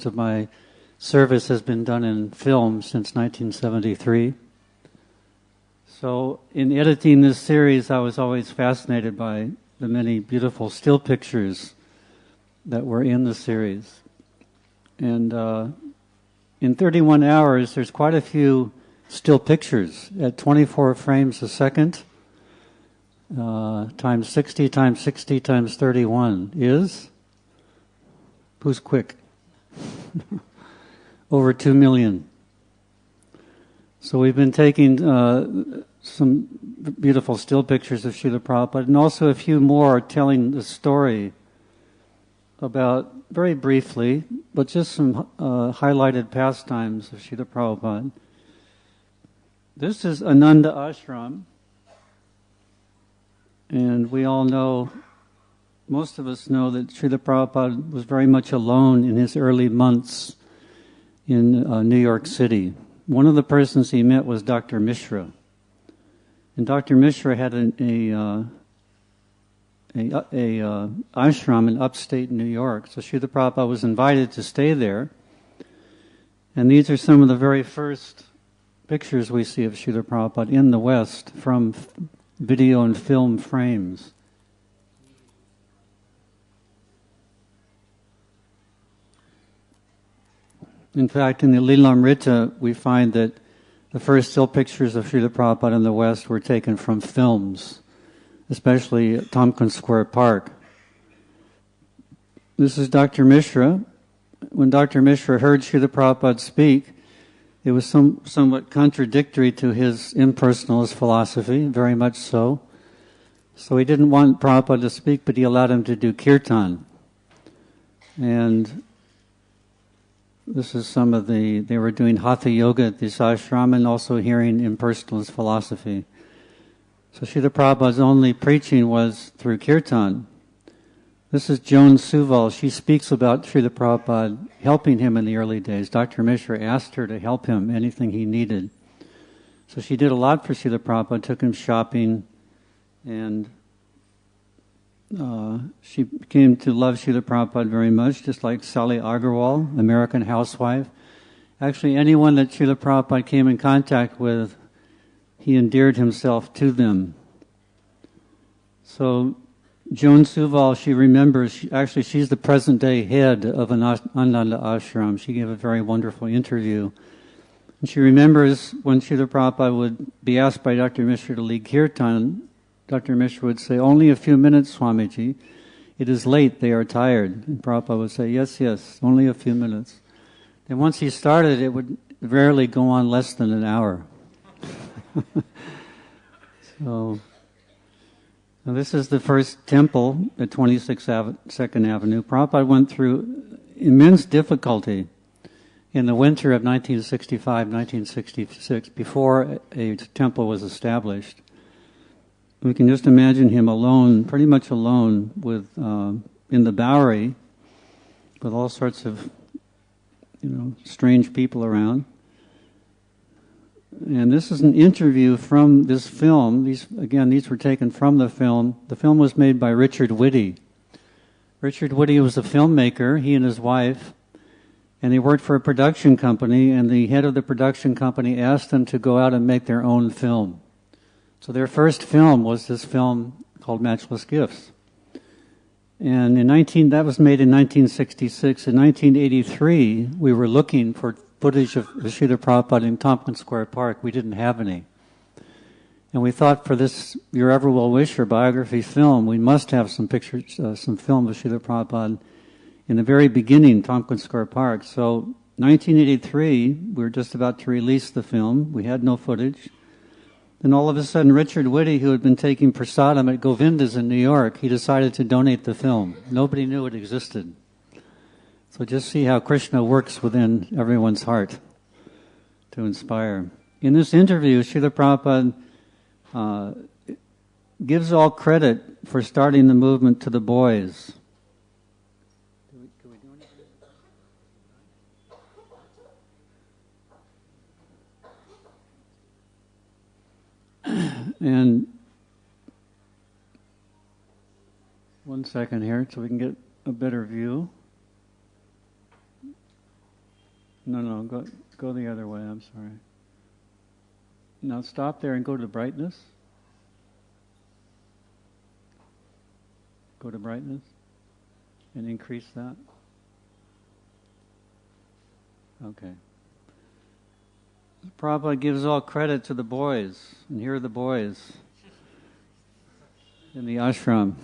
of my service has been done in film since 1973. So in editing this series, I was always fascinated by the many beautiful still pictures that were in the series. And in 31 hours, there's quite a few still pictures at 24 frames a second, times 60, times 60, times 31 is? Who's quick? Over 2 million. So we've been taking some beautiful still pictures of Srila Prabhupada, and also a few more telling the story about, very briefly, but just some highlighted pastimes of Srila Prabhupada. This is Ananda Ashram, and we all know, most of us know that Srila Prabhupada was very much alone in his early months in New York City. One of the persons he met was Dr. Mishra. And Dr. Mishra had a ashram in upstate New York. So Srila Prabhupada was invited to stay there. And these are some of the very first pictures we see of Srila Prabhupada in the West from video and film frames. In fact, in the Lilamrita, we find that the first still pictures of Srila Prabhupada in the West were taken from films, especially at Tompkins Square Park. This is Dr. Mishra. When Dr. Mishra heard Srila Prabhupada speak, it was somewhat contradictory to his impersonalist philosophy, very much so. So he didn't want Prabhupada to speak, but he allowed him to do kirtan. And this is some of they were doing hatha yoga at this ashram and also hearing impersonalist philosophy. So Srila Prabhupada's only preaching was through kirtan. This is Joan Suval. She speaks about Srila Prabhupada helping him in the early days. Dr. Mishra asked her to help him, anything he needed. So she did a lot for Srila Prabhupada, took him shopping, and she came to love Srila Prabhupada very much, just like Sally Agarwal, American housewife. Actually, anyone that Srila Prabhupada came in contact with, he endeared himself to them. So Joan Suval, she remembers, she's the present-day head of an Ananda ashram. She gave a very wonderful interview. And she remembers when Srila Prabhupada would be asked by Dr. Mishra to lead kirtan, Dr. Mishra would say, "Only a few minutes, Swamiji. It is late, they are tired." And Prabhupada would say, yes, only a few minutes. And once he started, it would rarely go on less than an hour. So, now this is the first temple at 22nd Avenue. Prabhupada went through immense difficulty in the winter of 1965-1966, before a temple was established. We can just imagine him alone, pretty much alone, with in the Bowery, with all sorts of, strange people around. And this is an interview from this film. These were taken from the film. The film was made by Richard Whitty. Richard Whitty was a filmmaker, he and his wife, and they worked for a production company, and the head of the production company asked them to go out and make their own film. So their first film was this film called Matchless Gifts. And that was made in 1966. In 1983, we were looking for footage of Srila Prabhupada in Tompkins Square Park. We didn't have any. And we thought, for this Your Ever Well Wisher biography film, we must have some pictures, some film of Srila Prabhupada in the very beginning, Tompkins Square Park. So 1983, we were just about to release the film. We had no footage. Then all of a sudden, Richard Whitty, who had been taking prasadam at Govinda's in New York, he decided to donate the film. Nobody knew it existed. So just see how Krishna works within everyone's heart to inspire. In this interview, Srila Prabhupada gives all credit for starting the movement to the boys. And one second here so we can get a better view. No, go the other way, I'm sorry. Now stop there and go to brightness. Go to brightness and increase that. Okay. Prabhupada gives all credit to the boys, and here are the boys in the ashram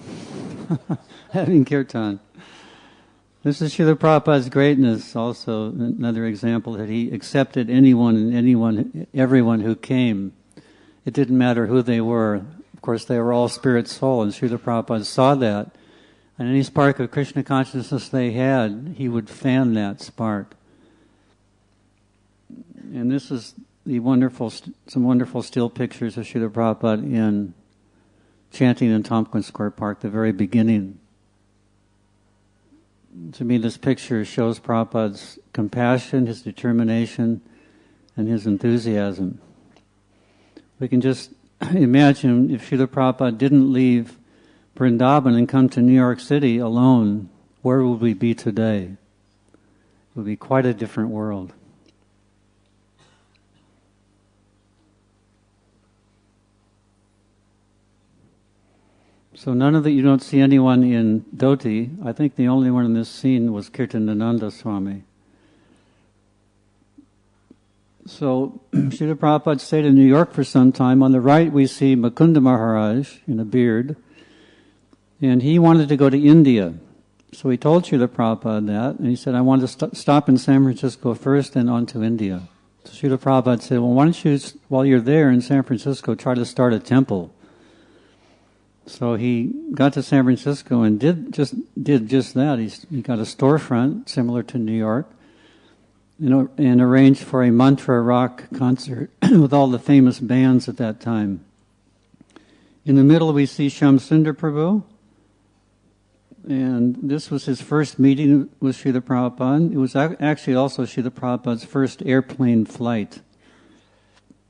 having kirtan. This is Srila Prabhupada's greatness, also another example that he accepted everyone who came. It didn't matter who they were. Of course, they were all spirit soul, and Srila Prabhupada saw that. And any spark of Krishna consciousness they had, he would fan that spark. And this is some wonderful still pictures of Srila Prabhupada in chanting in Tompkins Square Park, the very beginning. To me, this picture shows Prabhupada's compassion, his determination, and his enthusiasm. We can just imagine if Srila Prabhupada didn't leave Vrindavan and come to New York City alone, where would we be today? It would be quite a different world. So you don't see anyone in dhoti. I think the only one in this scene was Kirtanananda Swami. So Srila Prabhupada stayed in New York for some time. On the right we see Mukunda Maharaj in a beard. And he wanted to go to India. So he told Srila Prabhupada that. And he said, I want to stop in San Francisco first and on to India. So Srila Prabhupada said, well, why don't you, while you're there in San Francisco, try to start a temple. So he got to San Francisco and did just that. He got a storefront similar to New York, and arranged for a mantra rock concert with all the famous bands at that time. In the middle we see Shamsundar Prabhu, and this was his first meeting with Srila Prabhupada. It was actually also Srila Prabhupada's first airplane flight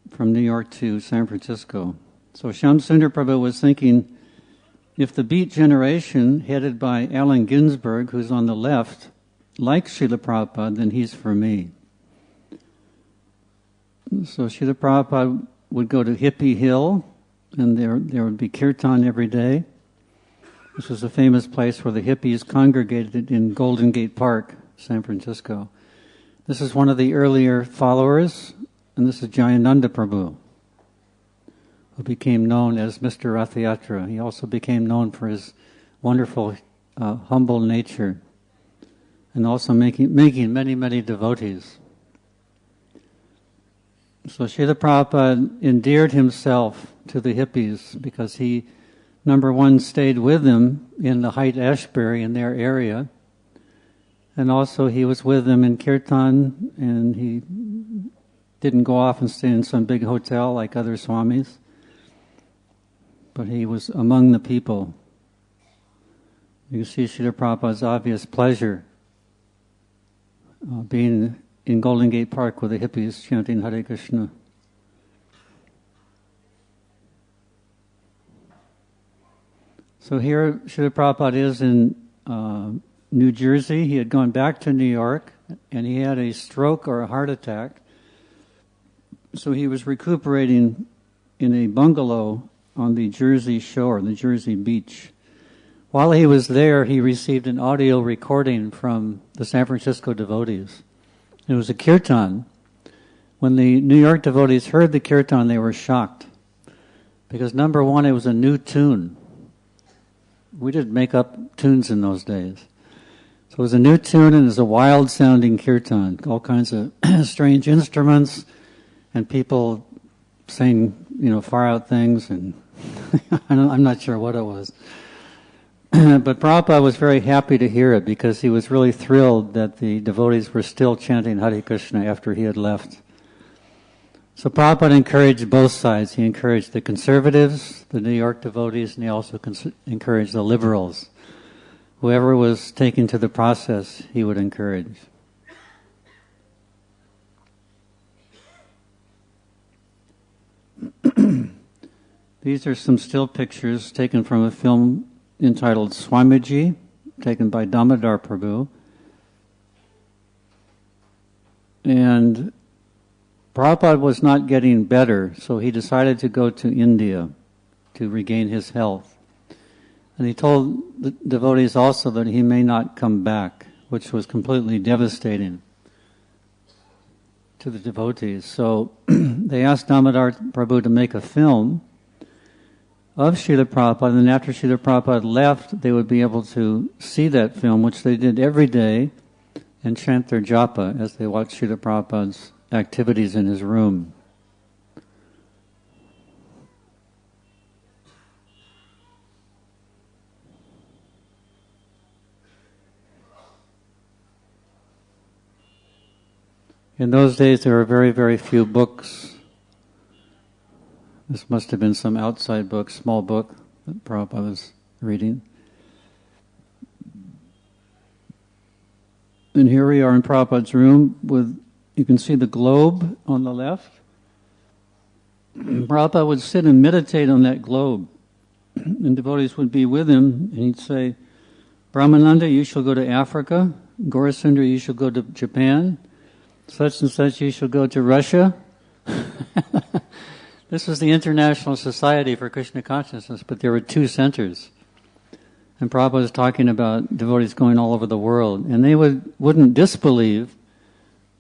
from New York to San Francisco. So Shamsundar Prabhu was thinking, if the Beat generation, headed by Allen Ginsberg, who's on the left, likes Srila Prabhupada, then he's for me. So Srila Prabhupada would go to Hippie Hill, and there would be kirtan every day. This was a famous place where the hippies congregated in Golden Gate Park, San Francisco. This is one of the earlier followers, and this is Jayananda Prabhu, who became known as Mr. Rathayatra. He also became known for his wonderful, humble nature, and also making many, many devotees. So Srila Prabhupada endeared himself to the hippies because he, number one, stayed with them in the Haight-Ashbury in their area, and also he was with them in kirtan, and he didn't go off and stay in some big hotel like other swamis, but he was among the people. You can see Srila Prabhupada's obvious pleasure being in Golden Gate Park with the hippies chanting Hare Krishna. So here Srila Prabhupada is in New Jersey. He had gone back to New York and he had a stroke or a heart attack. So he was recuperating in a bungalow on the Jersey shore, the Jersey beach. While he was there, he received an audio recording from the San Francisco devotees. It was a kirtan. When the New York devotees heard the kirtan, they were shocked. Because number one, it was a new tune. We didn't make up tunes in those days. So it was a new tune and it was a wild-sounding kirtan. All kinds of strange instruments and people saying, far-out things, and I'm not sure what it was. But Prabhupada was very happy to hear it because he was really thrilled that the devotees were still chanting Hare Krishna after he had left. So Prabhupada encouraged both sides. He encouraged the conservatives, the New York devotees, and he also encouraged the liberals. Whoever was taken to the process, he would encourage. These are some still pictures taken from a film entitled Swamiji, taken by Damodar Prabhu. And Prabhupada was not getting better, so he decided to go to India to regain his health. And he told the devotees also that he may not come back, which was completely devastating to the devotees. So they asked Damodar Prabhu to make a film of Srila Prabhupada, and after Srila Prabhupada left, they would be able to see that film, which they did every day, and chant their japa as they watched Srila Prabhupada's activities in his room. In those days, there were very, very few books. This must have been some outside book, small book that Prabhupada was reading. And here we are in Prabhupada's room with, you can see the globe on the left. Prabhupada would sit and meditate on that globe. And devotees would be with him, and he'd say, Brahmananda, you shall go to Africa. Gaurasundara, you shall go to Japan. Such and such, you shall go to Russia. This was the International Society for Krishna Consciousness, but there were two centers. And Prabhupada was talking about devotees going all over the world. And they wouldn't disbelieve.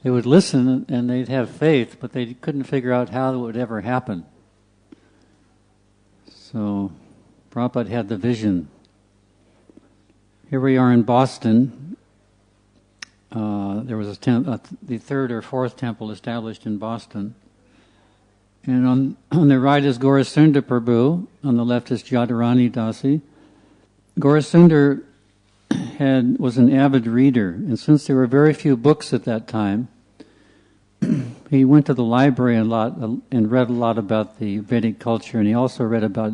They would listen and they'd have faith, but they couldn't figure out how it would ever happen. So Prabhupada had the vision. Here we are in Boston. There was the third or fourth temple established in Boston. And on the right is Gaurasundara Prabhu, on the left is Jadurani Dasi. Gaurasundara was an avid reader, and since there were very few books at that time, he went to the library a lot and read a lot about the Vedic culture, and he also read about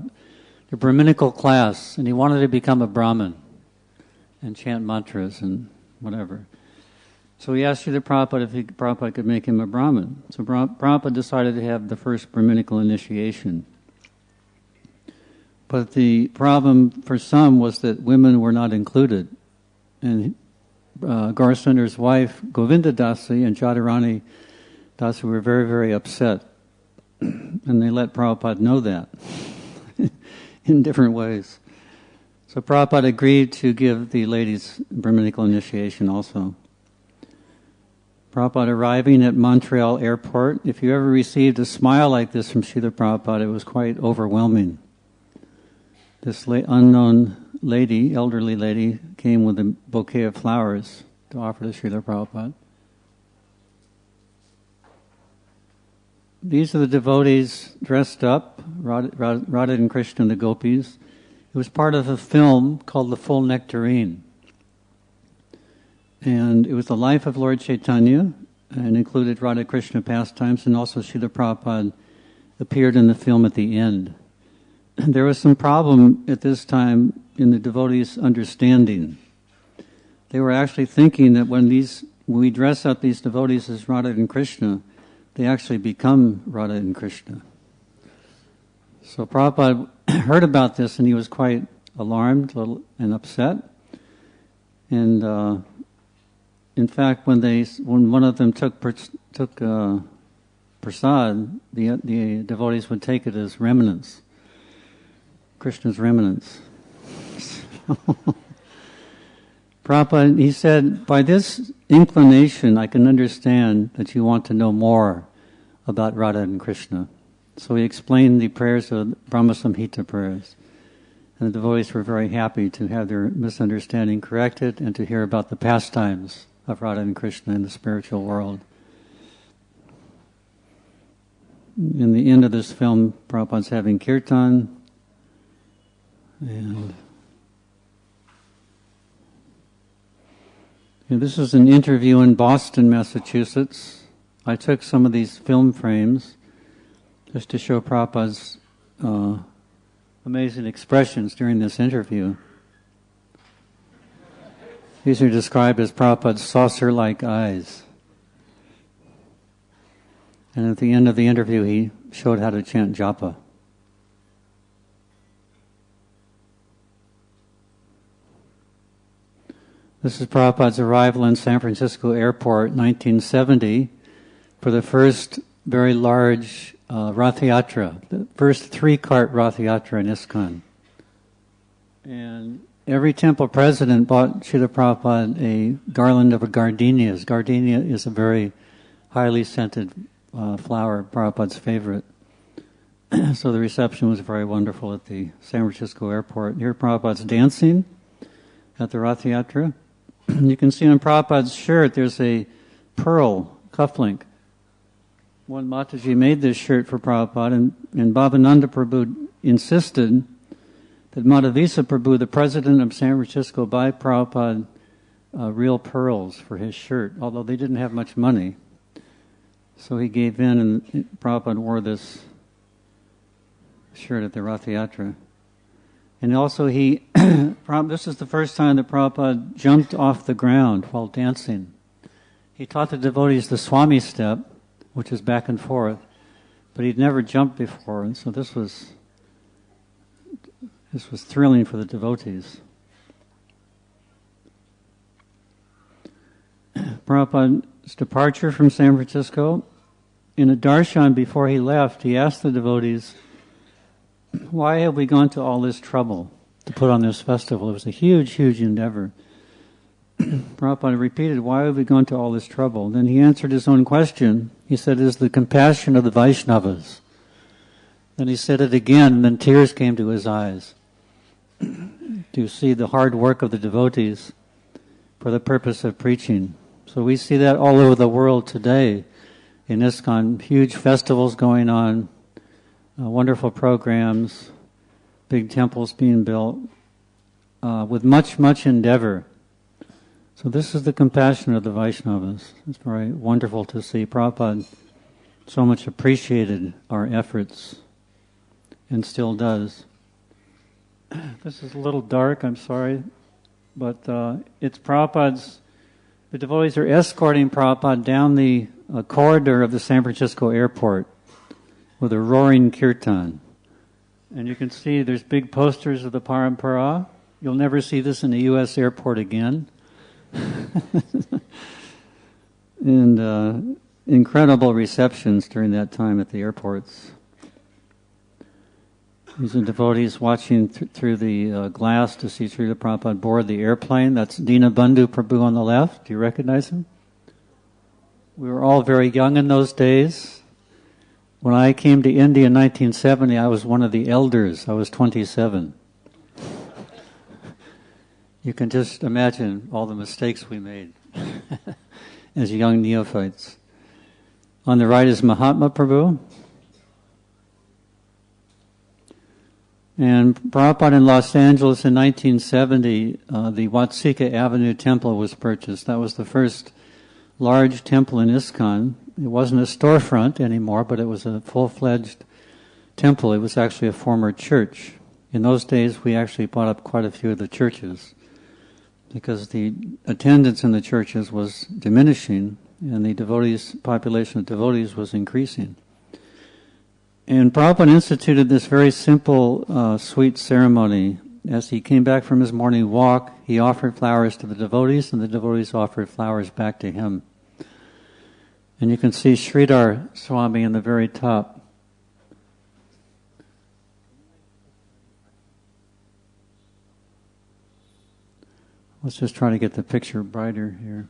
the Brahminical class, and he wanted to become a Brahmin and chant mantras and whatever. So he asked Srila Prabhupada if Prabhupada could make him a Brahmin. So Prabhupada decided to have the first Brahminical initiation. But the problem for some was that women were not included. And Gaurasundara's wife, Govinda Dasi, and Jadurani Dasi were very, very upset. And they let Prabhupada know that in different ways. So Prabhupada agreed to give the ladies Brahminical initiation also. Prabhupada arriving at Montreal airport, if you ever received a smile like this from Srila Prabhupada, it was quite overwhelming. This unknown lady, elderly lady, came with a bouquet of flowers to offer to Srila Prabhupada. These are the devotees dressed up, Radha and Krishna and the gopis. It was part of a film called The Full Nectarine. And it was the life of Lord Chaitanya, and included Radha Krishna pastimes, and also Srila Prabhupada appeared in the film at the end. And there was some problem at this time in the devotees' understanding. They were actually thinking that when we dress up these devotees as Radha and Krishna, they actually become Radha and Krishna. So Prabhupada heard about this and he was quite alarmed and upset. And in fact, when one of them took prasad, the devotees would take it as remnants, Krishna's remnants. Prabhupada, he said, by this inclination, I can understand that you want to know more about Radha and Krishna. So he explained the prayers of Brahma Samhita prayers. And the devotees were very happy to have their misunderstanding corrected and to hear about the pastimes of Radha and Krishna in the spiritual world. In the end of this film, Prabhupada's having kirtan, and this is an interview in Boston, Massachusetts. I took some of these film frames just to show Prabhupada's amazing expressions during this interview. These are described as Prabhupada's saucer-like eyes. And at the end of the interview, he showed how to chant japa. This is Prabhupada's arrival in San Francisco airport, 1970. for the first very large Rath Yatra, the first 3-cart Rath Yatra in ISKCON. And every temple president bought Srila Prabhupada a garland of gardenias. Gardenia is a very highly scented flower, Prabhupada's favorite. So the reception was very wonderful at the San Francisco airport. Here Prabhupada's dancing at the Rath Yatra. You can see on Prabhupada's shirt there's a pearl cufflink. One Mataji made this shirt for Prabhupada, and Bhavananda Prabhu insisted that Madhavisa Prabhu, the president of San Francisco, buy Prabhupada real pearls for his shirt, although they didn't have much money. So he gave in, and Prabhupada wore this shirt at the Rath Yatra. And also this is the first time that Prabhupada jumped off the ground while dancing. He taught the devotees the Swami step, which is back and forth, but he'd never jumped before, and so this was thrilling for the devotees. Prabhupada's departure from San Francisco, in a darshan before he left, he asked the devotees, why have we gone to all this trouble to put on this festival? It was a huge, huge endeavor. Prabhupada repeated, why have we gone to all this trouble? Then he answered his own question. He said, it is the compassion of the Vaishnavas. Then he said it again, and then tears came to his eyes to see the hard work of the devotees for the purpose of preaching. So we see that all over the world today in ISKCON, huge festivals going on, wonderful programs, big temples being built, with much, much endeavor. So this is the compassion of the Vaishnavas. It's very wonderful to see. Prabhupada so much appreciated our efforts and still does. This is a little dark, I'm sorry, but it's Prabhupada's. The devotees are escorting Prabhupada down the corridor of the San Francisco airport with a roaring kirtan. And you can see there's big posters of the Parampara. You'll never see this in a U.S. airport again. And incredible receptions during that time at the airports. These are devotees watching through the glass to see Srila Prabhupada board the airplane. That's Dinabandhu Prabhu on the left. Do you recognize him? We were all very young in those days. When I came to India in 1970, I was one of the elders. I was 27. You can just imagine all the mistakes we made as young neophytes. On the right is Mahatma Prabhu. And Prabhupada in Los Angeles in 1970, the Watsika Avenue Temple was purchased. That was the first large temple in ISKCON. It wasn't a storefront anymore, but it was a full-fledged temple. It was actually a former church. In those days, we actually bought up quite a few of the churches because the attendance in the churches was diminishing and the population of devotees was increasing. And Prabhupada instituted this very simple, sweet ceremony. As he came back from his morning walk, he offered flowers to the devotees, and the devotees offered flowers back to him. And you can see Sridhar Swami in the very top. Let's just try to get the picture brighter here.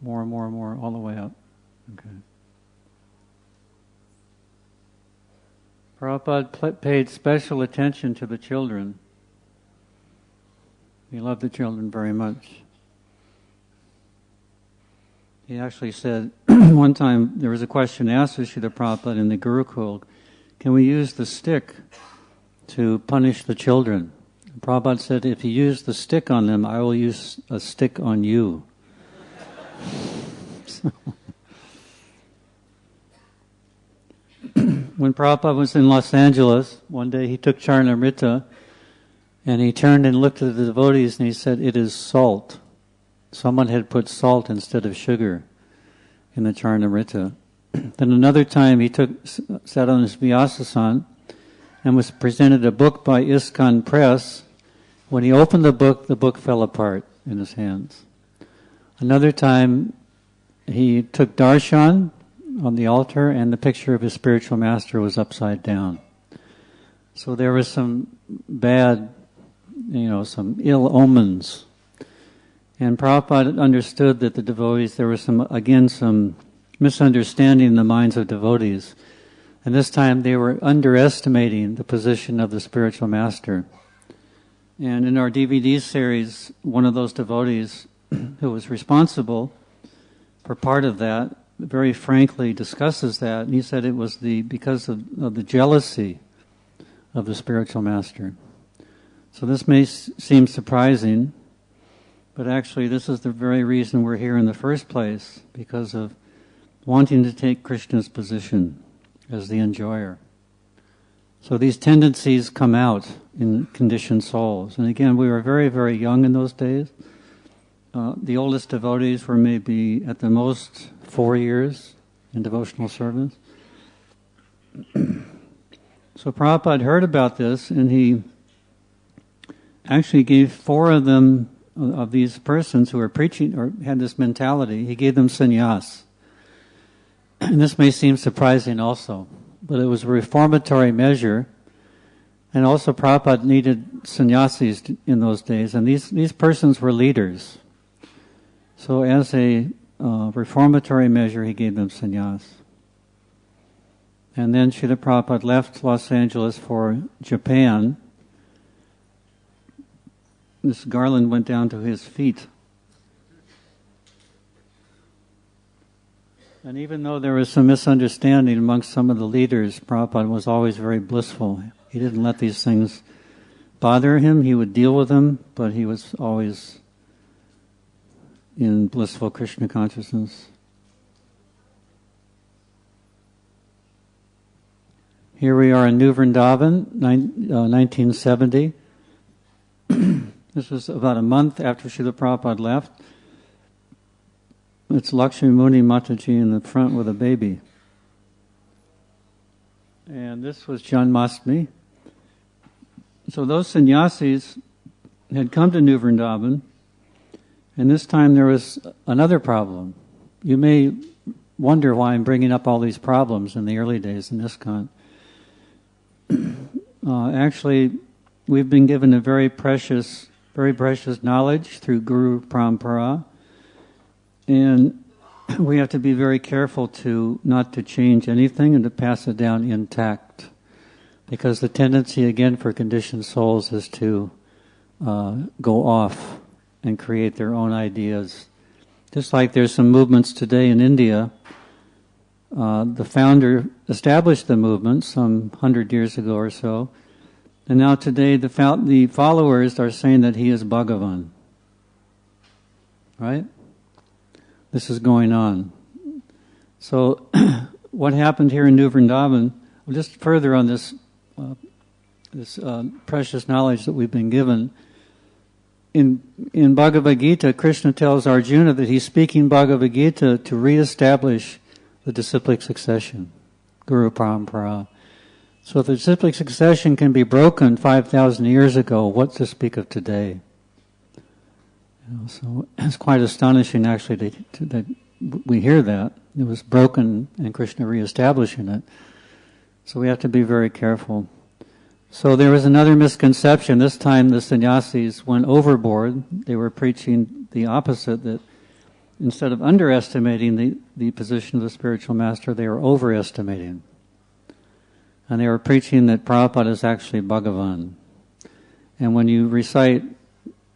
More, all the way up. Okay. Prabhupada paid special attention to the children. He loved the children very much. He actually said, one time there was a question asked of Srila Prabhupada in the Gurukul, can we use the stick to punish the children? Prabhupada said, if you use the stick on them, I will use a stick on you. When Prabhupada was in Los Angeles, one day he took Charnamrita and he turned and looked at the devotees and he said, it is salt. Someone had put salt instead of sugar in the Charnamrita. Then another time he sat on his Vyasasana and was presented a book by ISKCON Press. When he opened the book fell apart in his hands. Another time, he took darshan on the altar, and the picture of his spiritual master was upside down. So there was some bad, some ill omens. And Prabhupada understood that the devotees, there was some misunderstanding in the minds of devotees. And this time they were underestimating the position of the spiritual master. And in our DVD series, one of those devotees who was responsible for part of that very frankly discusses that. And he said it was because of the jealousy of the spiritual master. So this may seem surprising, but actually this is the very reason we're here in the first place, because of wanting to take Krishna's position as the enjoyer. So these tendencies come out in conditioned souls. And again, we were very, very young in those days. The oldest devotees were maybe at the most 4 years in devotional service. So Prabhupada heard about this, and he actually gave 4 of them, of these persons who were preaching or had this mentality, he gave them sannyas. And this may seem surprising also, but it was a reformatory measure. And also Prabhupada needed sannyasis in those days, and these persons were leaders. So as a reformatory measure, he gave them sannyas. And then Srila Prabhupada left Los Angeles for Japan. This garland went down to his feet. And even though there was some misunderstanding amongst some of the leaders, Prabhupada was always very blissful. He didn't let these things bother him. He would deal with them, but he was always in blissful Krishna consciousness. Here we are in New Vrindavan, 1970. This was about a month after Srila Prabhupada left. It's Lakshmi Muni Mataji in the front with a baby. And this was Janmashtami. So those sannyasis had come to New Vrindavan, and this time there was another problem. You may wonder why I'm bringing up all these problems in the early days in ISKCON. Actually, we've been given a very precious knowledge through Guru Parampara, and we have to be very careful not to change anything and to pass it down intact, because the tendency again for conditioned souls is to go off and create their own ideas. Just like there's some movements today in India. The founder established the movement some 100 years ago or so, and now today the followers are saying that he is Bhagavan. Right? This is going on. So, what happened here in New Vrindavan? Well, just further on this precious knowledge that we've been given. In Bhagavad Gita, Krishna tells Arjuna that he's speaking Bhagavad Gita to reestablish the disciplic succession, Guru Parampara. So if the disciplic succession can be broken 5,000 years ago, what to speak of today? So it's quite astonishing actually that we hear that. It was broken and Krishna reestablishing it. So we have to be very careful. So there was another misconception. This time the sannyasis went overboard. They were preaching the opposite, that instead of underestimating the position of the spiritual master, they were overestimating. And they were preaching that Prabhupada is actually Bhagavan. And when you recite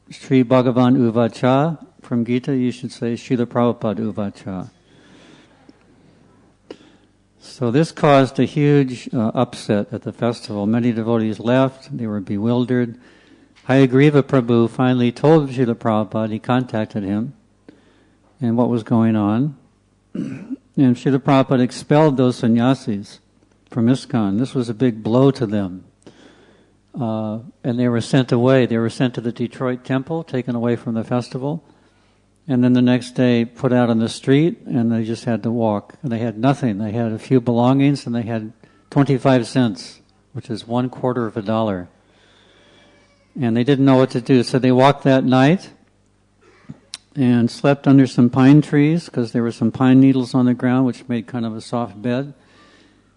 Sri Bhagavan Uvacha from Gita, you should say Srila Prabhupada Uvacha. So this caused a huge upset at the festival. Many devotees left, they were bewildered. Hayagriva Prabhu finally told Srila Prabhupada, he contacted him, and what was going on. And Srila Prabhupada expelled those sannyasis from ISKCON. This was a big blow to them. And they were sent away. They were sent to the Detroit temple, taken away from the festival, and then the next day put out on the street, and they just had to walk. And they had nothing. They had a few belongings, and they had 25 cents, which is $0.25. And they didn't know what to do. So they walked that night and slept under some pine trees because there were some pine needles on the ground which made kind of a soft bed.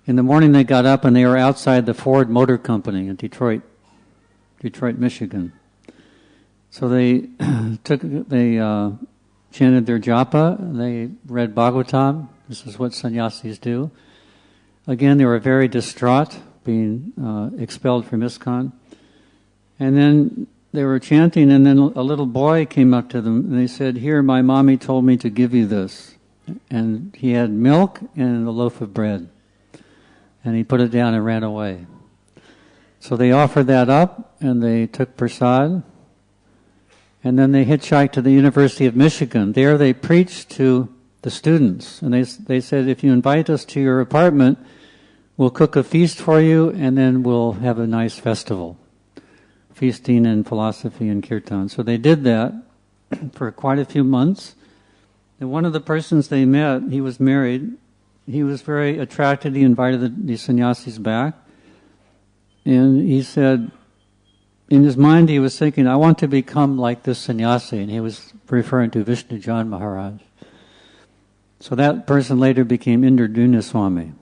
In the morning they got up and they were outside the Ford Motor Company in Detroit, Michigan. So they chanted their japa, they read Bhagavatam. This is what sannyasis do. Again, they were very distraught, being expelled from ISKCON. And then they were chanting, and then a little boy came up to them, and they said, "Here, my mommy told me to give you this." And he had milk and a loaf of bread. And he put it down and ran away. So they offered that up, and they took prasad. And then they hitchhiked to the University of Michigan. There they preached to the students. And they said, "If you invite us to your apartment, we'll cook a feast for you, and then we'll have a nice festival." Feasting and philosophy and kirtan. So they did that for quite a few months. And one of the persons they met, he was married. He was very attracted. He invited the sannyasis back. And he said, in his mind he was thinking, "I want to become like this sannyasi." And he was referring to Vishnujan Maharaj. So that person later became Indraduna Swami,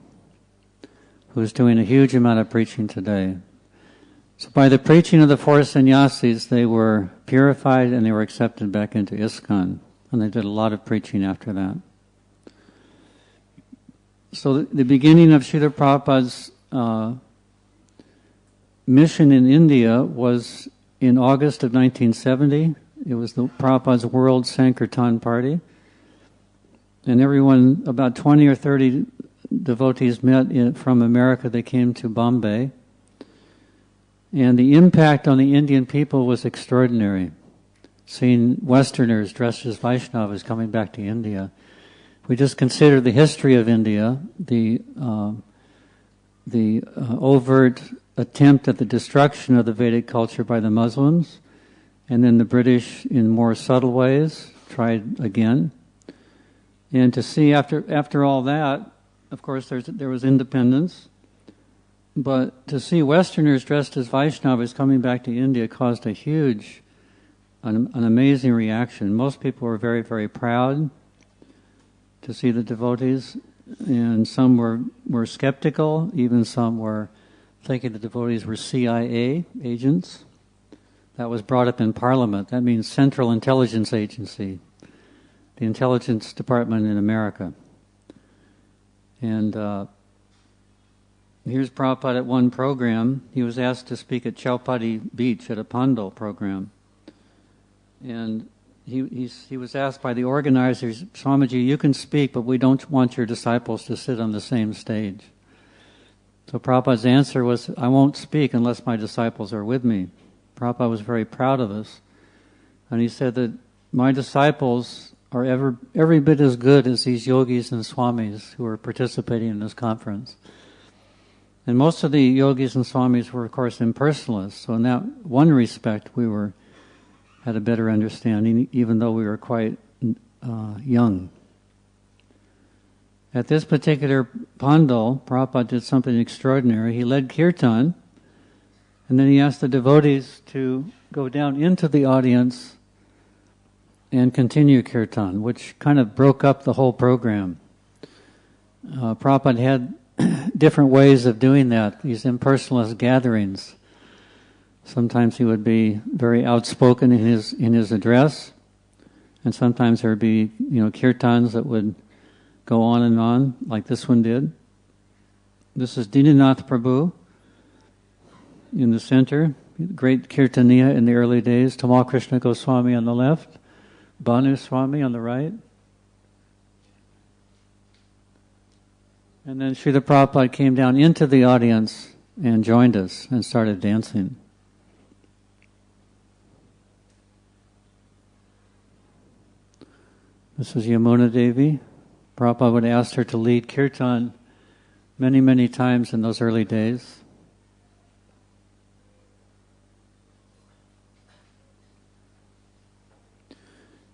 who is doing a huge amount of preaching today. So by the preaching of the four sannyasis, they were purified and they were accepted back into ISKCON. And they did a lot of preaching after that. So the beginning of Srila Prabhupada's mission in India was in August of 1970. It was the Prabhupada's World Sankirtan Party. And everyone, about 20 or 30 devotees met from America. They came to Bombay. And the impact on the Indian people was extraordinary. Seeing Westerners dressed as Vaishnavas coming back to India. If we just consider the history of India, the overt attempt at the destruction of the Vedic culture by the Muslims, and then the British in more subtle ways tried again. And to see after all that, of course there was independence, but to see Westerners dressed as Vaishnavas coming back to India caused a huge, an amazing reaction. Most people were very, very proud to see the devotees, and some were skeptical, even some were thinking the devotees were CIA agents. That was brought up in Parliament. That means Central Intelligence Agency, the intelligence department in America. And here's Prabhupada at one program. He was asked to speak at Chowpatty Beach at a Pandal program. And he was asked by the organizers, "Swamiji, you can speak, but we don't want your disciples to sit on the same stage." So Prabhupada's answer was, "I won't speak unless my disciples are with me." Prabhupada was very proud of us. And he said that my disciples are every bit as good as these yogis and swamis who are participating in this conference. And most of the yogis and swamis were, of course, impersonalists. So in that one respect, we had a better understanding, even though we were quite young. At this particular Pandal, Prabhupada did something extraordinary. He led kirtan, and then he asked the devotees to go down into the audience and continue kirtan, which kind of broke up the whole program. Prabhupada had different ways of doing that, these impersonalist gatherings. Sometimes he would be very outspoken in his address, and sometimes there would be kirtans that would go on, like this one did. This is Dinanath Prabhu in the center, great kirtaniya in the early days. Tamal Krishna Goswami on the left, Bhanu Swami on the right. And then Srila Prabhupada came down into the audience and joined us and started dancing. This is Yamuna Devi. Prabhupada would ask her to lead kirtan many, many times in those early days.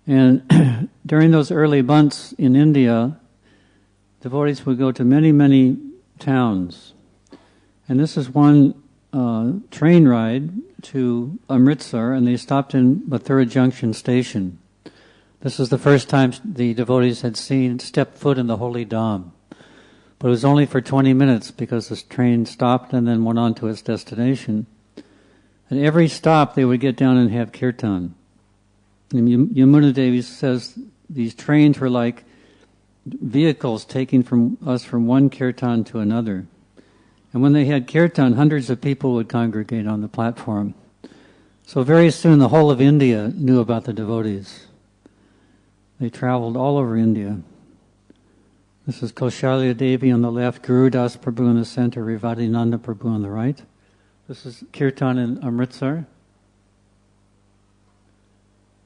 And during those early months in India, devotees would go to many, many towns. And this is one train ride to Amritsar, and they stopped in Mathura Junction station. This is the first time the devotees had stepped foot in the holy Dham. But it was only for 20 minutes because the train stopped and then went on to its destination. At every stop they would get down and have kirtan. And Yamuna Devi says these trains were like vehicles taking us from one kirtan to another. And when they had kirtan, hundreds of people would congregate on the platform. So very soon the whole of India knew about the devotees. They traveled all over India. This is Kaushalya Devi on the left, Guru Das Prabhu in the center, Rivadinanda Prabhu on the right. This is Kirtan in Amritsar.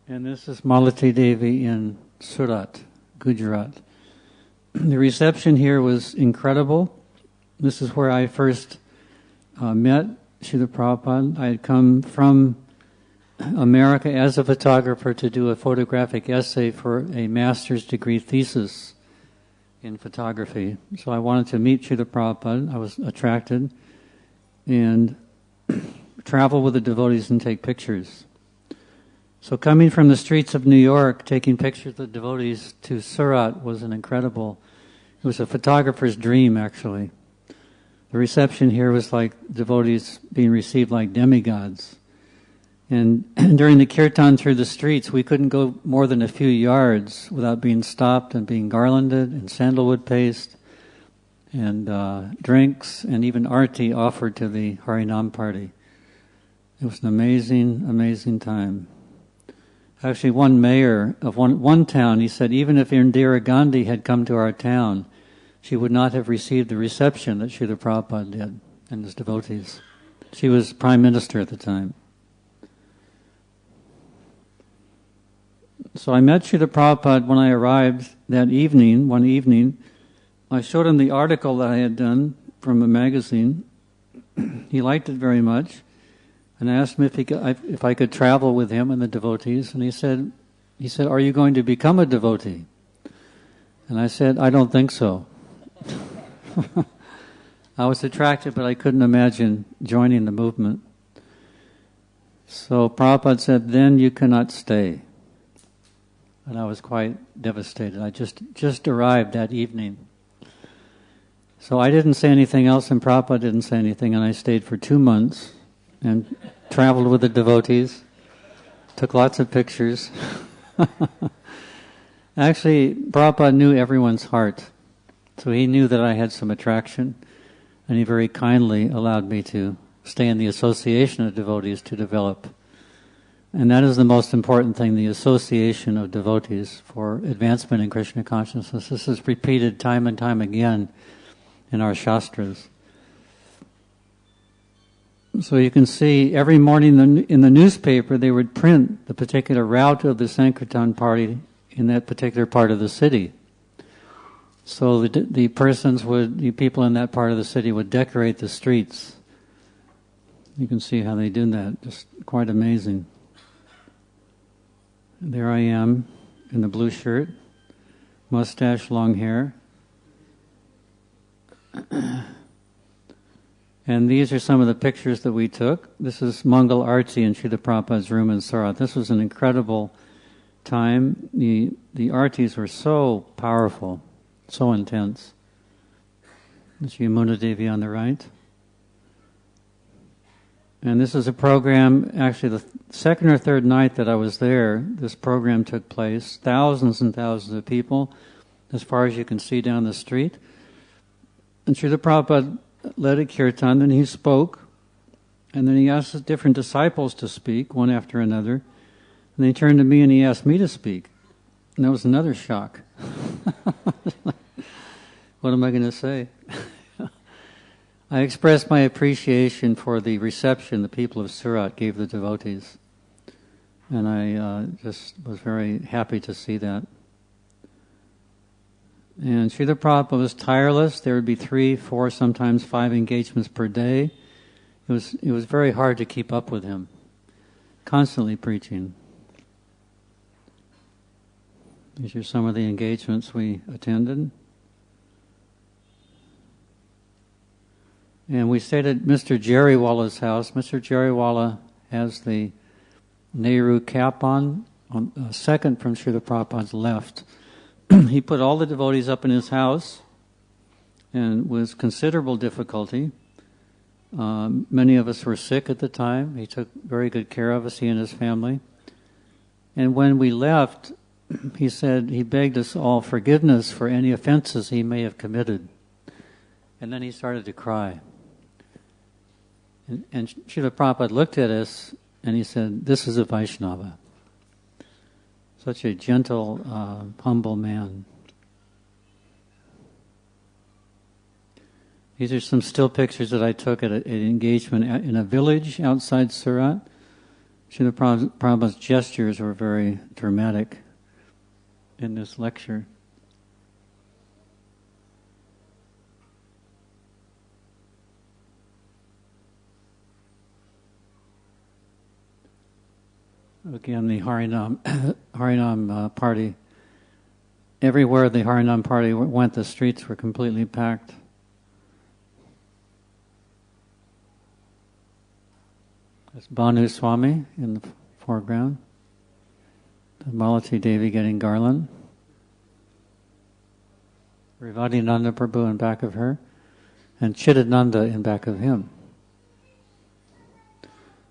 And this is Malati Devi in Surat, Gujarat. The reception here was incredible. This is where I first met Srila Prabhupada. I had come from America as a photographer to do a photographic essay for a master's degree thesis in photography. So I wanted to meet Srila Prabhupada. I was attracted and travel with the devotees and take pictures. So coming from the streets of New York, taking pictures of the devotees to Surat was it was a photographer's dream actually. The reception here was like devotees being received like demigods. And during the kirtan through the streets, we couldn't go more than a few yards without being stopped and being garlanded and sandalwood paste and drinks and even arti offered to the Harinam party. It was an amazing, amazing time. Actually, one mayor of one town, he said, even if Indira Gandhi had come to our town, she would not have received the reception that Srila Prabhupada did and his devotees. She was prime minister at the time. So I met Srila Prabhupada when I arrived that evening, one evening. I showed him the article that I had done from a magazine. He liked it very much. And I asked him if I could travel with him and the devotees. And he said, "Are you going to become a devotee?" And I said, "I don't think so." I was attracted, but I couldn't imagine joining the movement. So Prabhupada said, "Then you cannot stay." And I was quite devastated. I just arrived that evening. So I didn't say anything else, and Prabhupada didn't say anything, and I stayed for 2 months and traveled with the devotees, took lots of pictures. Actually, Prabhupada knew everyone's heart, so he knew that I had some attraction, and he very kindly allowed me to stay in the association of devotees to develop. And that is the most important thing, the association of devotees for advancement in Krishna consciousness. This is repeated time and time again in our Shastras. So you can see every morning in the newspaper they would print the particular route of the Sankirtan party in that particular part of the city. So the people in that part of the city would decorate the streets. You can see how they did that, just quite amazing. There I am in the blue shirt, mustache, long hair. And these are some of the pictures that we took. This is Mangal Arti in Srila Prabhupada's room in Surat. This was an incredible time. The artis were so powerful, so intense. This is Yamuna Devi on the right. And this is a program, actually the second or third night that I was there, this program took place. Thousands and thousands of people, as far as you can see down the street. And Srila Prabhupada led a kirtan, and he spoke, and then he asked his different disciples to speak, one after another. And they turned to me and he asked me to speak. And that was another shock. What am I going to say? I expressed my appreciation for the reception the people of Surat gave the devotees. And I just was very happy to see that. And Srila Prabhupada was tireless. There would be 3, 4, sometimes 5 engagements per day. It was very hard to keep up with him. Constantly preaching. These are some of the engagements we attended. And we stayed at Mr. Jariwala's house. Mr. Jariwala has the Nehru cap on, second from Srila Prabhupada's left. He put all the devotees up in his house, and with considerable difficulty. Many of us were sick at the time. He took very good care of us, he and his family. And when we left, he said he begged us all forgiveness for any offenses he may have committed. And then he started to cry. And Srila Prabhupada looked at us and he said, "This is a Vaishnava." Such a gentle, humble man. These are some still pictures that I took at an engagement in a village outside Surat. Srila Prabhupada's gestures were very dramatic in this lecture. Again, the Harinam party. Everywhere the Harinam party went, the streets were completely packed. There's Bhanu Swami in the foreground. The Malati Devi getting garland. Rivadinanda Prabhu in back of her. And Chidananda in back of him.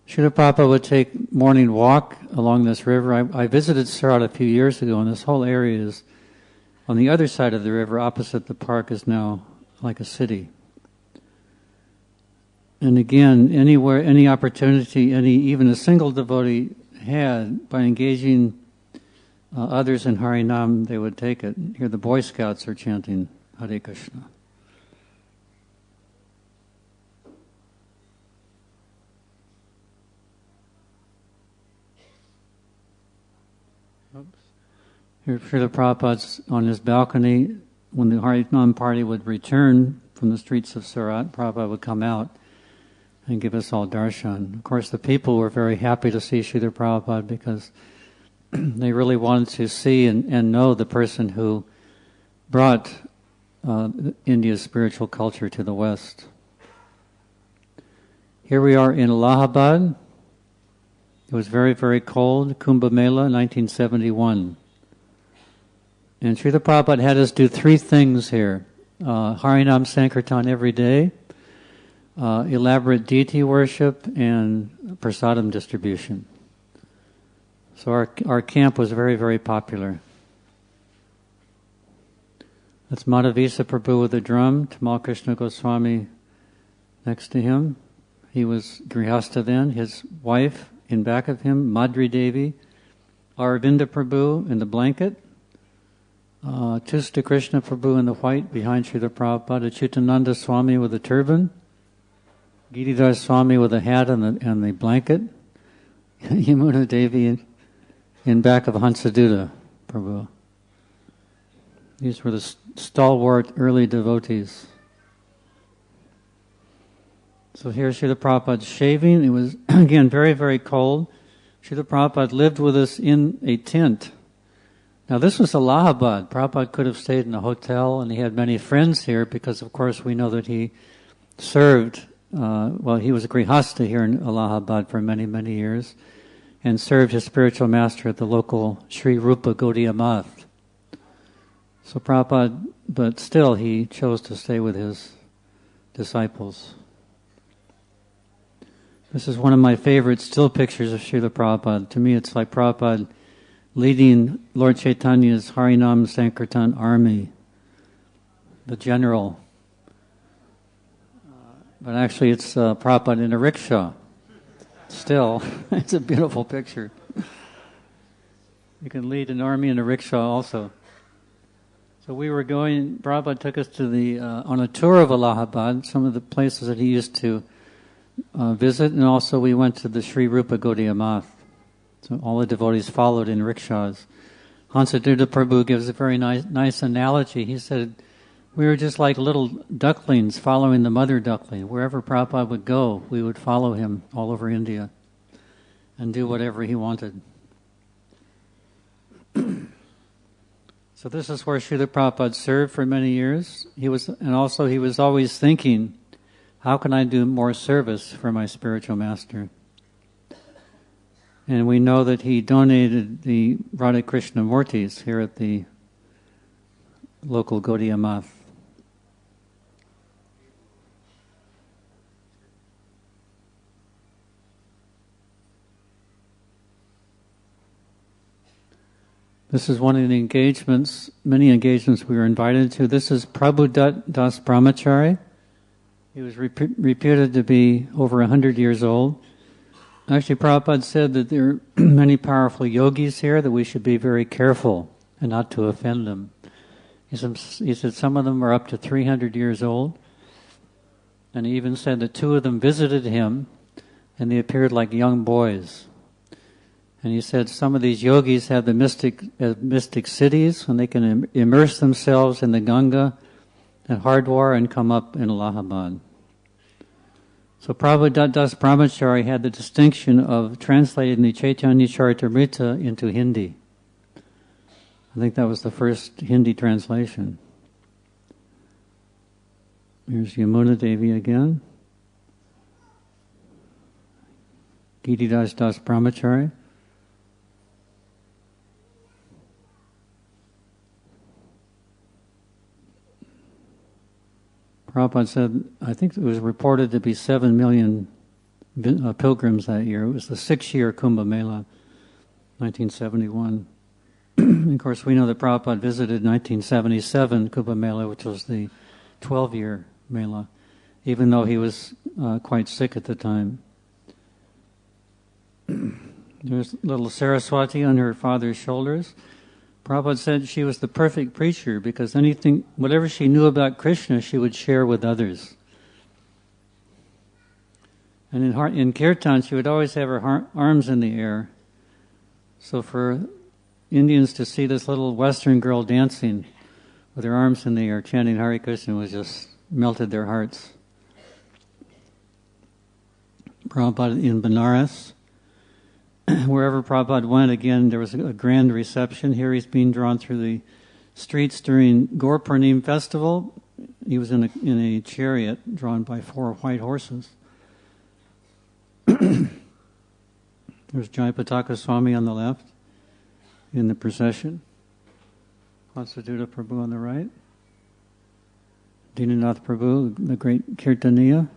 Srila Prabhupada would take morning walk along this river. I visited Surat a few years ago, and this whole area is on the other side of the river, opposite the park, is now like a city. And again, anywhere, any opportunity, even a single devotee had, by engaging others in Harinam, they would take it. Here the Boy Scouts are chanting Hare Krishna. Here Srila Prabhupada's on his balcony. When the Harinam party would return from the streets of Surat, Prabhupada would come out and give us all darshan. Of course, the people were very happy to see Srila Prabhupada because they really wanted to see and know the person who brought India's spiritual culture to the West. Here we are in Allahabad. It was very, very cold. Kumbh Mela, 1971. And Srila Prabhupada had us do 3 things here. Harinam Sankirtan every day, elaborate deity worship, and prasadam distribution. So our camp was very, very popular. That's Madhavisa Prabhu with a drum, Tamal Krishna Goswami next to him. He was Grihastha then, his wife in back of him, Madhuri Devi, Aravinda Prabhu in the blanket, Tusta Krishna Prabhu in the white behind Srila Prabhupada, Chitananda Swami with a turban, Giridhar Swami with a hat and the blanket, Yamuna Devi in back of Hansaduta Prabhu. These were the stalwart early devotees. So here Srila Prabhupada's shaving. It was, again, very, very cold. Srila Prabhupada lived with us in a tent. Now this was Allahabad. Prabhupada could have stayed in a hotel, and he had many friends here because, of course, we know that he served, he was a Grihastha here in Allahabad for many, many years, and served his spiritual master at the local Sri Rupa Gaudiya Math. So Prabhupada, but still he chose to stay with his disciples. This is one of my favorite still pictures of Srila Prabhupada. To me it's like Prabhupada leading Lord Chaitanya's Harinam Sankirtan army, the general. But actually it's Prabhupada in a rickshaw. Still, it's a beautiful picture. You can lead an army in a rickshaw also. So we were going, Prabhupada took us to on a tour of Allahabad, some of the places that he used to visit, and also we went to the Sri Rupa Gaudiya Math. So all the devotees followed in rickshaws. Hansaduta Prabhu gives a very nice analogy. He said, we were just like little ducklings following the mother duckling. Wherever Prabhupada would go, we would follow him all over India and do whatever he wanted. So this is where Srila Prabhupada served for many years. He was always thinking, how can I do more service for my spiritual master? And we know that he donated the Radha Krishna Murtis here at the local Gaudiya Math. This is one of the engagements, many engagements we were invited to. This is Prabhupada Das Brahmachari. He was reputed to be over 100 years old. Actually, Prabhupada said that there are many powerful yogis here, that we should be very careful and not to offend them. He said some of them are up to 300 years old. And he even said that 2 of them visited him, and they appeared like young boys. And he said some of these yogis have the mystic cities, and they can immerse themselves in the Ganga and Hardwar and come up in Allahabad. So Prabhupada Das Brahmachari had the distinction of translating the Chaitanya Charitamrita into Hindi. I think that was the first Hindi translation. Here's Yamuna Devi again. Giridhar Das Brahmachari. Prabhupada said, I think it was reported to be 7 million pilgrims that year. It was the 6-year Kumbh Mela, 1971. Of course, we know that Prabhupada visited 1977 Kumbh Mela, which was the 12-year Mela, even though he was quite sick at the time. There's little Saraswati on her father's shoulders. Prabhupada said she was the perfect preacher because whatever she knew about Krishna, she would share with others. And in kirtan, she would always have her arms in the air. So for Indians to see this little Western girl dancing with her arms in the air, chanting Hare Krishna, was just melted their hearts. Prabhupada in Benares. Wherever Prabhupada went, again, there was a grand reception. Here he's being drawn through the streets during Gaur Purnim festival. He was in a chariot drawn by 4 white horses. There's Jayapataka Swami on the left in the procession. Vasudeva Prabhu on the right. Dinanath Prabhu, the great Kirtaniya.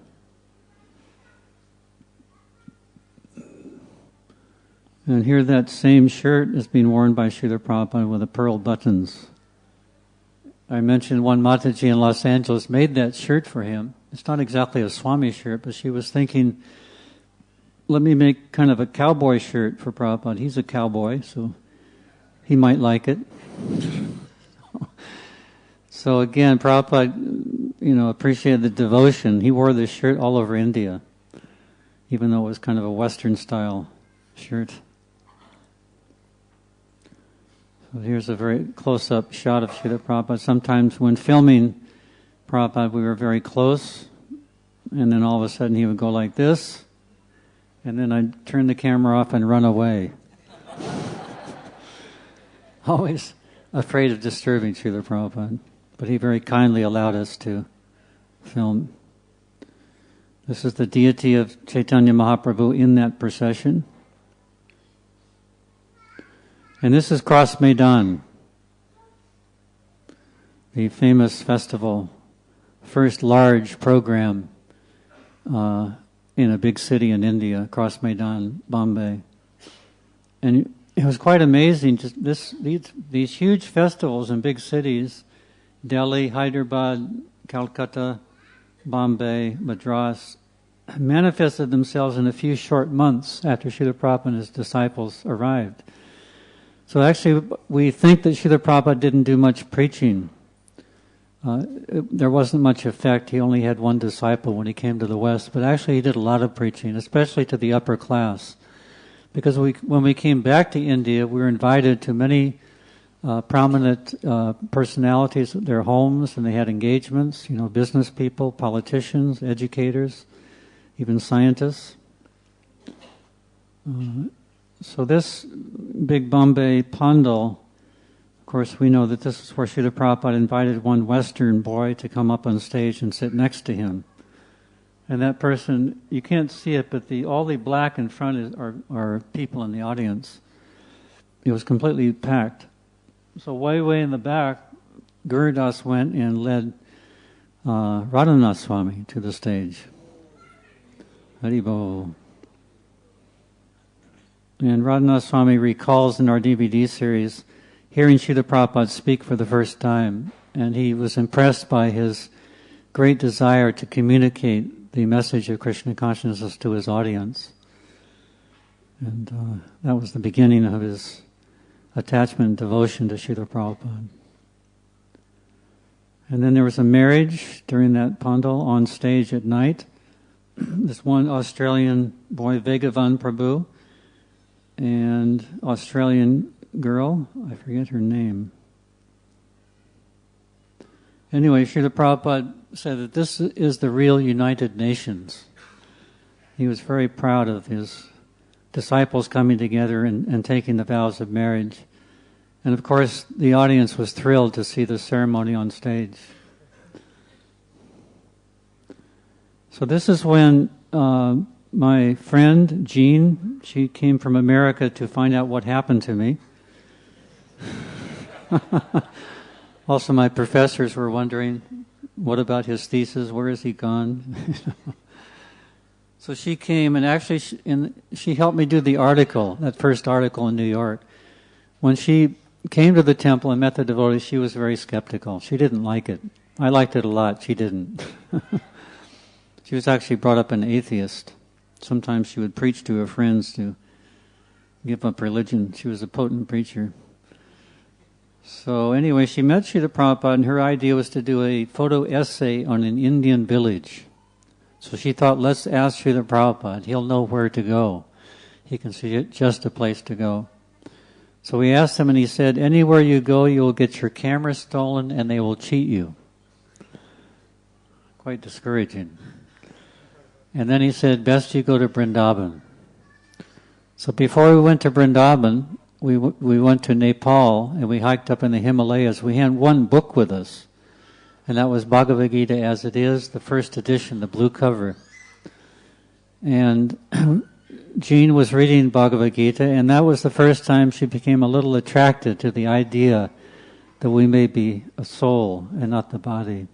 And here that same shirt is being worn by Srila Prabhupada with the pearl buttons. I mentioned one Mataji in Los Angeles made that shirt for him. It's not exactly a Swami shirt, but she was thinking, let me make kind of a cowboy shirt for Prabhupada. He's a cowboy, so he might like it. So again, Prabhupada, appreciated the devotion. He wore this shirt all over India, even though it was kind of a Western style shirt. So here's a very close-up shot of Srila Prabhupada. Sometimes when filming Prabhupada, we were very close, and then all of a sudden he would go like this, and then I'd turn the camera off and run away. Always afraid of disturbing Srila Prabhupada, but he very kindly allowed us to film. This is the deity of Chaitanya Mahaprabhu in that procession. And this is Cross Maidan, the famous festival, first large program in a big city in India, Cross Maidan, Bombay. And it was quite amazing, just these huge festivals in big cities, Delhi, Hyderabad, Calcutta, Bombay, Madras, manifested themselves in a few short months after Srila Prabhupada and his disciples arrived. So actually, we think that Srila Prabhupada didn't do much preaching. There wasn't much effect. He only had one disciple when he came to the West. But actually, he did a lot of preaching, especially to the upper class. Because when we came back to India, we were invited to many prominent personalities at their homes, and they had engagements, business people, politicians, educators, even scientists. So this big Bombay Pandal, of course we know that this is where Srila Prabhupada invited one Western boy to come up on stage and sit next to him. And that person, you can't see it, but all the black in front are people in the audience. It was completely packed. So way in the back, Gurudas went and led Radhanath Swami to the stage. Haribol. And Radhanath Swami recalls in our DVD series hearing Srila Prabhupada speak for the first time, and he was impressed by his great desire to communicate the message of Krishna consciousness to his audience. And that was the beginning of his attachment and devotion to Srila Prabhupada. And then there was a marriage during that pandal on stage at night. This one Australian boy, Bhaktivedanta Prabhu, and Australian girl, I forget her name. Anyway, Srila Prabhupada said that this is the real United Nations. He was very proud of his disciples coming together and taking the vows of marriage. And of course, the audience was thrilled to see the ceremony on stage. So this is when my friend, Jean, she came from America to find out what happened to me. Also, my professors were wondering, what about his thesis? Where is he gone? So she came, and actually she helped me do the article, that first article in New York. When she came to the temple and met the devotees, she was very skeptical. She didn't like it. I liked it a lot. She didn't. She was actually brought up an atheist. Sometimes she would preach to her friends to give up religion. She was a potent preacher. So anyway, she met Srila Prabhupada, and her idea was to do a photo essay on an Indian village. So she thought, let's ask Srila Prabhupada. He'll know where to go. He can suggest a place to go. So we asked him, and he said, anywhere you go, you'll get your camera stolen, and they will cheat you. Quite discouraging. And then he said, best you go to Vrindavan. So before we went to Vrindavan, we went to Nepal, and we hiked up in the Himalayas. We had one book with us, and that was Bhagavad Gita as it is, the first edition, the blue cover. And Jean was reading Bhagavad Gita, and that was the first time she became a little attracted to the idea that we may be a soul and not the body.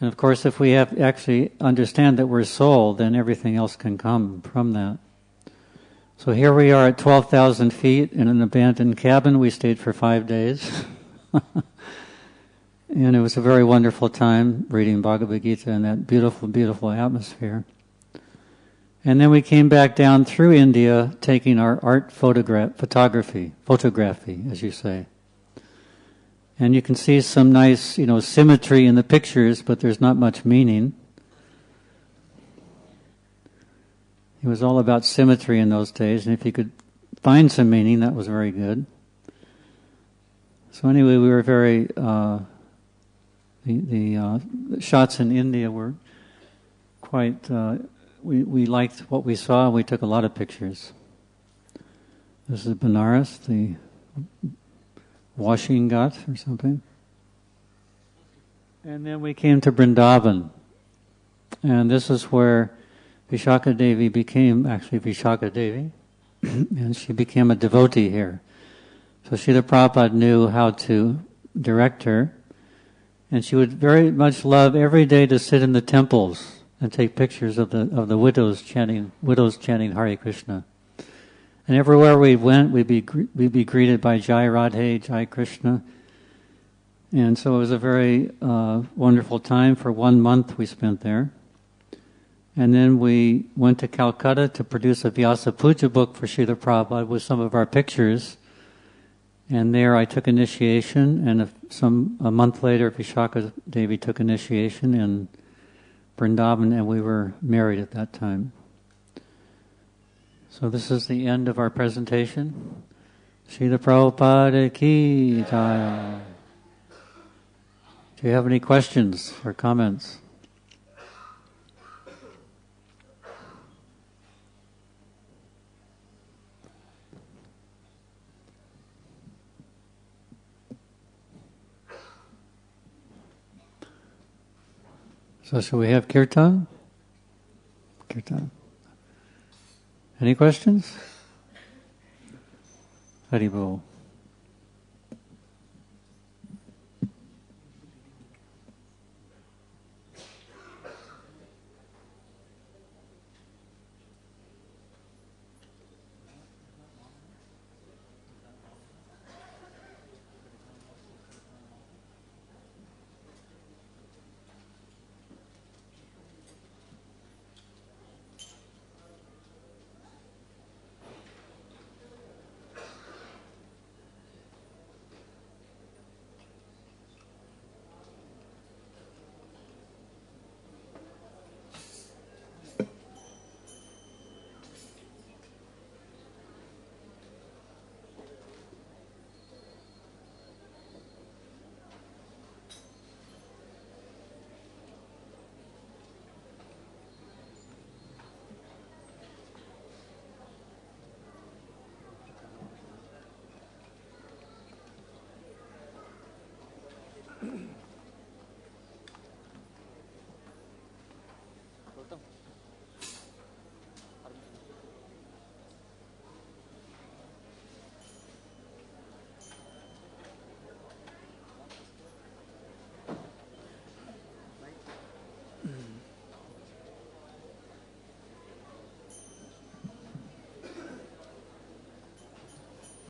And of course, if we have actually understand that we're soul, then everything else can come from that. So here we are at 12,000 feet in an abandoned cabin. We stayed for 5 days. And it was a very wonderful time reading Bhagavad Gita in that beautiful, beautiful atmosphere. And then we came back down through India taking our art photography, as you say. And you can see some nice, symmetry in the pictures, but there's not much meaning. It was all about symmetry in those days, and if you could find some meaning, that was very good. So anyway, we were very... The shots in India were quite... We liked what we saw, and we took a lot of pictures. This is Benares, the washing ghat or something. And then we came to Vrindavan. And this is where Vishakha Devi became actually Vishakha Devi. And she became a devotee here. So Srila Prabhupada knew how to direct her. And she would very much love every day to sit in the temples and take pictures of the widows chanting Hare Krishna. And everywhere we went, we'd be greeted by Jai Radhe, Jai Krishna. And so it was a very wonderful time. For 1 month we spent there. And then we went to Calcutta to produce a Vyasa Puja book for Srila Prabhupada with some of our pictures. And there I took initiation, and a month later Vishakha Devi took initiation in Vrindavan, and we were married at that time. So this is the end of our presentation. Srila Prabhupada ki jai. Do you have any questions or comments? So shall we have kirtan? Sankirtan. Any questions? Haribol.